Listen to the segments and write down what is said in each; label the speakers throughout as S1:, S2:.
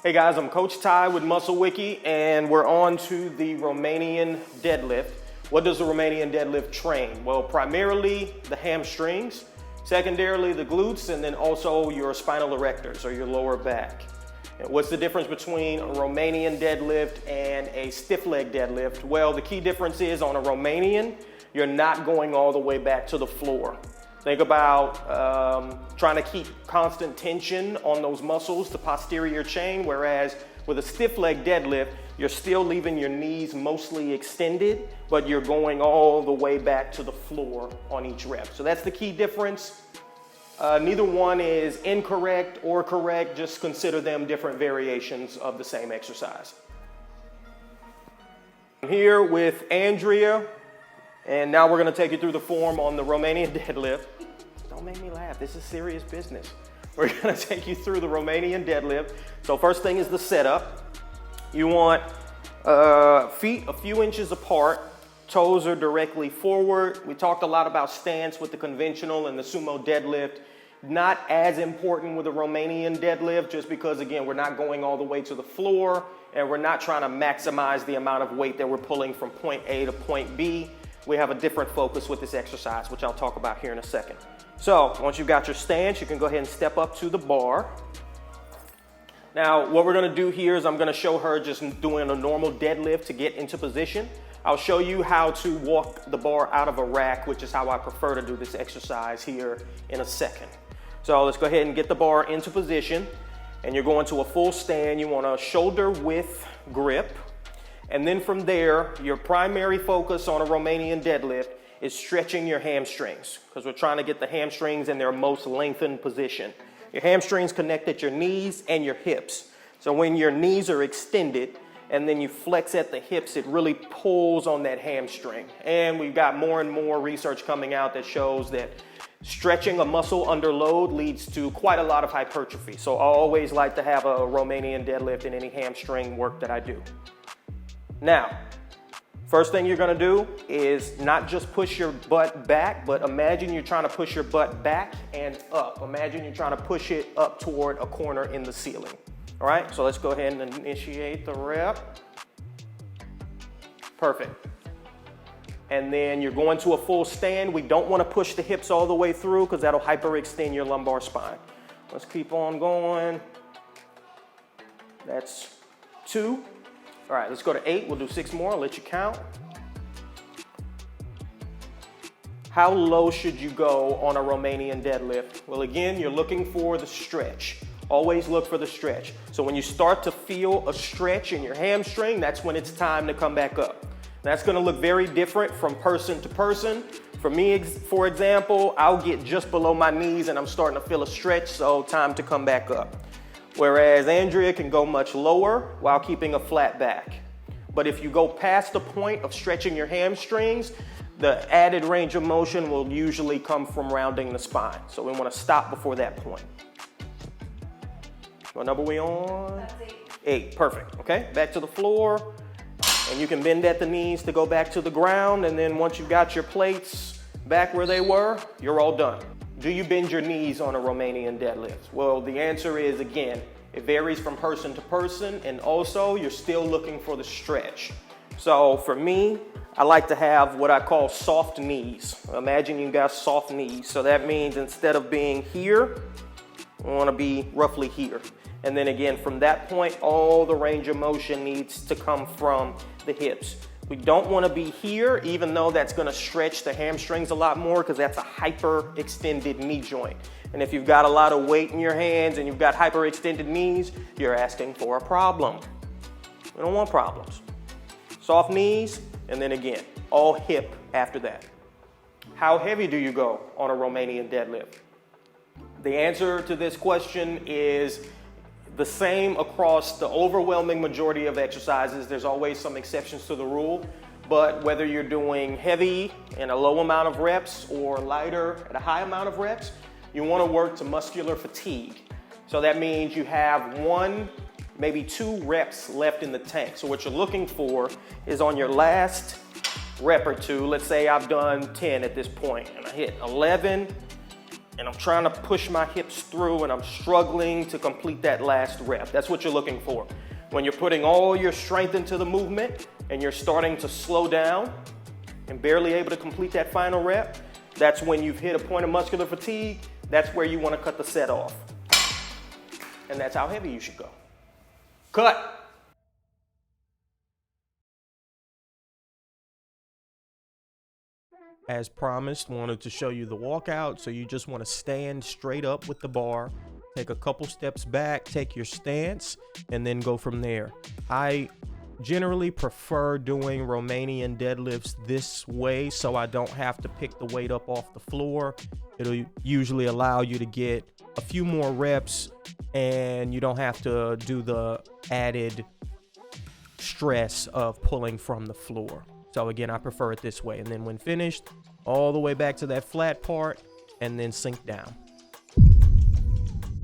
S1: Hey guys, I'm Coach Ty with MuscleWiki, and we're on to the Romanian deadlift. What does the Romanian deadlift train? Well, primarily the hamstrings, secondarily the glutes, and then also your spinal erectors or your lower back. And what's the difference between a Romanian deadlift and a stiff leg deadlift? Well, the key difference is on a Romanian, you're not going all the way back to the floor. Think about trying to keep constant tension on those muscles, the posterior chain, whereas with a stiff leg deadlift, you're still leaving your knees mostly extended, but you're going all the way back to the floor on each rep. So that's the key difference. Neither one is incorrect or correct, just consider them different variations of the same exercise. I'm here with Andrea, and now we're gonna take you through the form on the Romanian deadlift. Don't make me laugh, this is serious business. We're gonna take you through the Romanian deadlift. So first thing is the setup. You want feet a few inches apart, toes are directly forward. We talked a lot about stance with the conventional and the sumo deadlift. Not as important with the Romanian deadlift, just because again, we're not going all the way to the floor and we're not trying to maximize the amount of weight that we're pulling from point A to point B. We have a different focus with this exercise, which I'll talk about here in a second. So once you've got your stance, you can go ahead and step up to the bar. Now, what we're gonna do here is I'm gonna show her just doing a normal deadlift to get into position. I'll show you how to walk the bar out of a rack, which is how I prefer to do this exercise here in a second. So let's go ahead and get the bar into position, and you're going to a full stand. You want a shoulder width grip. And then from there, your primary focus on a Romanian deadlift is stretching your hamstrings, because we're trying to get the hamstrings in their most lengthened position. Your hamstrings connect at your knees and your hips. So when your knees are extended and then you flex at the hips, it really pulls on that hamstring. And we've got more and more research coming out that shows that stretching a muscle under load leads to quite a lot of hypertrophy. So I always like to have a Romanian deadlift in any hamstring work that I do. Now, first thing you're gonna do is not just push your butt back, but imagine you're trying to push your butt back and up. Imagine you're trying to push it up toward a corner in the ceiling. All right, so let's go ahead and initiate the rep. Perfect. And then you're going to a full stand. We don't wanna push the hips all the way through because that'll hyperextend your lumbar spine. Let's keep on going. That's 2. All right, let's go to 8. We'll do 6 more. I'll let you count. How low should you go on a Romanian deadlift? Well, again, you're looking for the stretch. Always look for the stretch. So when you start to feel a stretch in your hamstring, that's when it's time to come back up. That's gonna look very different from person to person. For me, for example, I'll get just below my knees and I'm starting to feel a stretch, so time to come back up. Whereas Andrea can go much lower while keeping a flat back. But if you go past the point of stretching your hamstrings, the added range of motion will usually come from rounding the spine. So we want to stop before that point. What number are we on?
S2: That's 8.
S1: 8, perfect. Okay, back to the floor. And you can bend at the knees to go back to the ground. And then once you've got your plates back where they were, you're all done. Do you bend your knees on a Romanian deadlift? Well, the answer is, again, it varies from person to person, and also you're still looking for the stretch. So for me, I like to have what I call soft knees. Imagine you got soft knees. So that means instead of being here, I want to be roughly here. And then again, from that point, all the range of motion needs to come from the hips. We don't want to be here, even though that's going to stretch the hamstrings a lot more because that's a hyperextended knee joint. And if you've got a lot of weight in your hands and you've got hyperextended knees, you're asking for a problem. We don't want problems. Soft knees, and then again, all hip after that. How heavy do you go on a Romanian deadlift? The answer to this question is the same across the overwhelming majority of exercises. There's always some exceptions to the rule, but whether you're doing heavy in a low amount of reps or lighter at a high amount of reps, you want to work to muscular fatigue. So that means you have 1, maybe 2 reps left in the tank. So what you're looking for is on your last rep or 2, let's say I've done 10 at this point, and I hit 11, and I'm trying to push my hips through and I'm struggling to complete that last rep. That's what you're looking for. When you're putting all your strength into the movement and you're starting to slow down and barely able to complete that final rep, that's when you've hit a point of muscular fatigue. That's where you want to cut the set off. And that's how heavy you should go. Cut. As promised, wanted to show you the walkout. So you just want to stand straight up with the bar, take a couple steps back, take your stance, and then go from there. I generally prefer doing Romanian deadlifts this way so I don't have to pick the weight up off the floor. It'll usually allow you to get a few more reps and you don't have to do the added stress of pulling from the floor. So again, I prefer it this way. And then when finished, all the way back to that flat part and then sink down.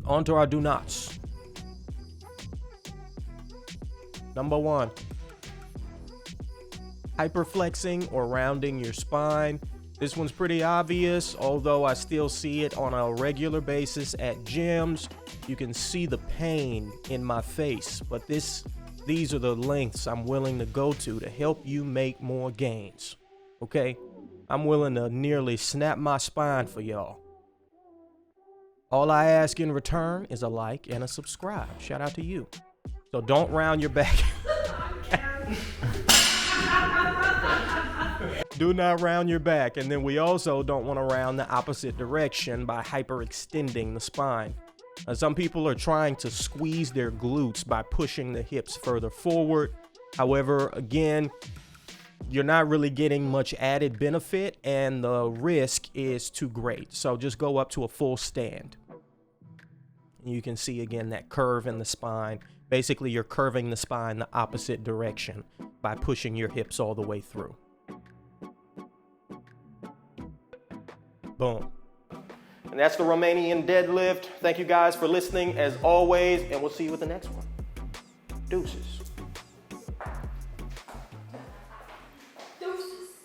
S1: On to our do nots. Number 1, hyperflexing or rounding your spine. This one's pretty obvious, although I still see it on a regular basis at gyms. You can see the pain in my face, but these are the lengths I'm willing to go to help you make more gains, okay? I'm willing to nearly snap my spine for y'all. All I ask in return is a like and a subscribe. Shout out to you. So don't round your back. Do not round your back. And then we also don't want to round the opposite direction by hyperextending the spine. Some people are trying to squeeze their glutes by pushing the hips further forward. However, again, you're not really getting much added benefit and the risk is too great. So just go up to a full stand. You can see again that curve in the spine. Basically, you're curving the spine the opposite direction by pushing your hips all the way through. Boom. And that's the Romanian deadlift. Thank you guys for listening as always, and we'll see you with the next one. Deuces.